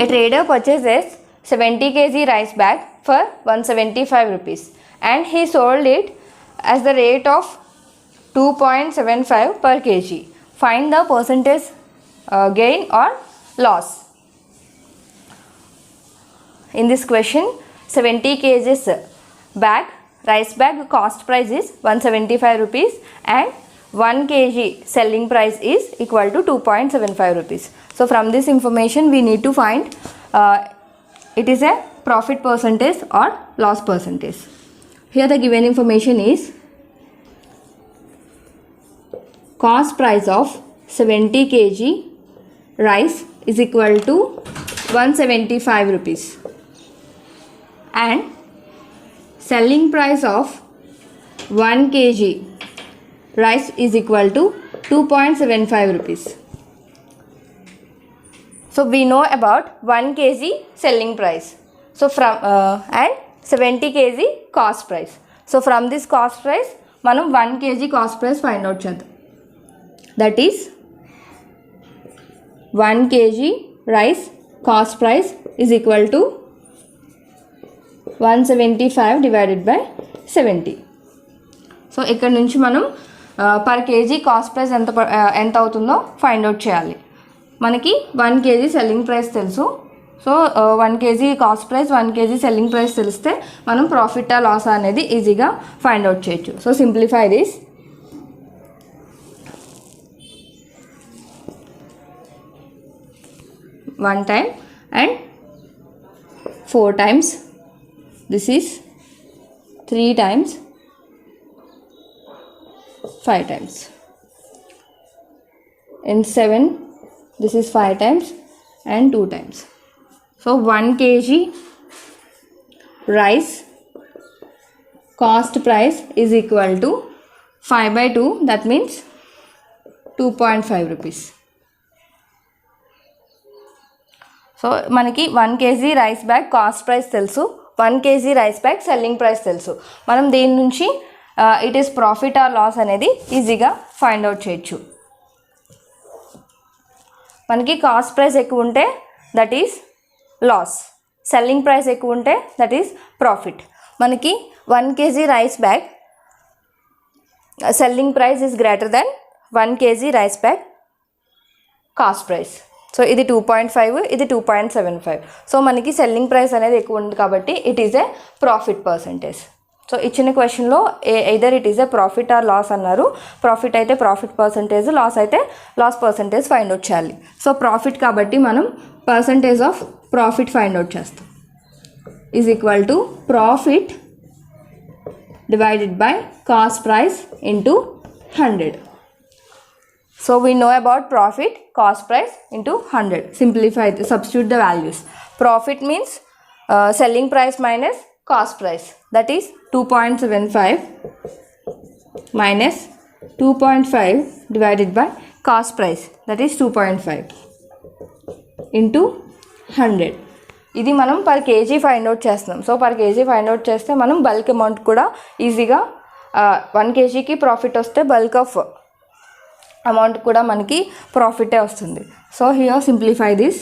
A trader purchases 70 kg rice bag for 175 rupees and he sold it as the rate of 2.75 per kg. Find the percentage gain or loss. In this question, 70 kg bag, rice bag cost price is 175 rupees and 1 kg selling price is equal to 2.75 rupees. So from this information we need to find it is a profit percentage or loss percentage. Here the given information is cost price of 70 kg rice is equal to 175 rupees and selling price of 1 kg rice is equal to 2.75 rupees. So we know about 1 kg selling price. So from and 70 kg cost price. So from this cost price, manam 1 kg cost price find out chedam. That is 1 kg rice cost price is equal to 175 divided by 70. So ఇక్కడ నుంచి మనం per kg cost price ఎంత అవుతుందో find out చేయాలి. మనకి 1 kg selling price తెలుసు. So 1 kg cost price 1 kg selling price తెలిస్తే మనం ప్రాఫిట్ ఆ లాస్ అనేది ఈజీగా ఫైండ్ అవుట్ చేయొచ్చు. So simplify this. One time and 4 times. This is 3 times, 5 times. In 7, this is 5 times and 2 times. So 1 kg rice cost price is equal to 5 by 2, that means 2.5 rupees. సో మనకి 1 kg rice bag cost price తెలుసు, 1 kg rice bag selling price తెలుసు. మనం దీని నుంచి it is profit or loss అనేది ఈజీగా find out చేయొచ్చు. మనకి కాస్ట్ ప్రైస్ ఎక్కువ ఉంటే that is loss, selling price ఎక్కువ ఉంటే దట్ ఈస్ ప్రాఫిట్. మనకి 1 kg rice bag selling price is greater then 1 kg rice bag cost price. So ఇది 2.5, ఇది 2.75. సో మనకి సెల్లింగ్ ప్రైస్ అనేది ఎక్కువ ఉంది కాబట్టి it is a profit percentage. So ఇచ్చిన క్వశ్చన్లో either it is a profit or loss అన్నారు. ప్రాఫిట్ అయితే ప్రాఫిట్ పర్సంటేజ్, లాస్ అయితే లాస్ పర్సంటేజ్ ఫైండ్ అవుట్ చేయాలి. సో ప్రాఫిట్ కాబట్టి మనం percentage of profit find out చేస్తాం. Is equal to profit divided by cost price into 100. So we know about profit, cost price into 100. Simplify, substitute the values. Profit means selling price minus cost price. That is 2.75 minus 2.5 divided by cost price. That is 2.5 into 100. ఇది మనం per kg find out చేస్తున్నాం. So per kg find out చేస్తే మనం bulk amount కూడా ఈజీగా 1 kgకి profit వస్తే bulk of amount కూడా మనకి ప్రాఫిటే వస్తుంది. So here simplify this.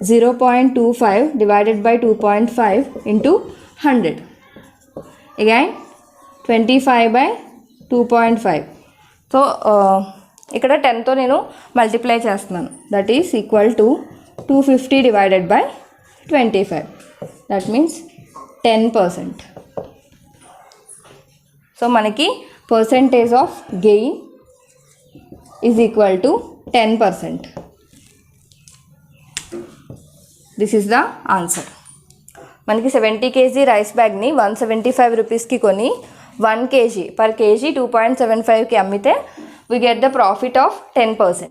0.25 divided by 2.5 into 100. Again 25 by 2.5. So ఇక్కడ 10తో నేను మల్టిప్లై చేస్తున్నాను. That is equal to 250 divided by 25. That means 10%. So మనకి percentage of gain is equal to 10%. This is the answer. మనకి 70 kg రైస్ బ్యాగ్ని 175 రూపీస్కి కొని 1 kg per kg 2.75కి అమ్మితే we get the profit of 10%.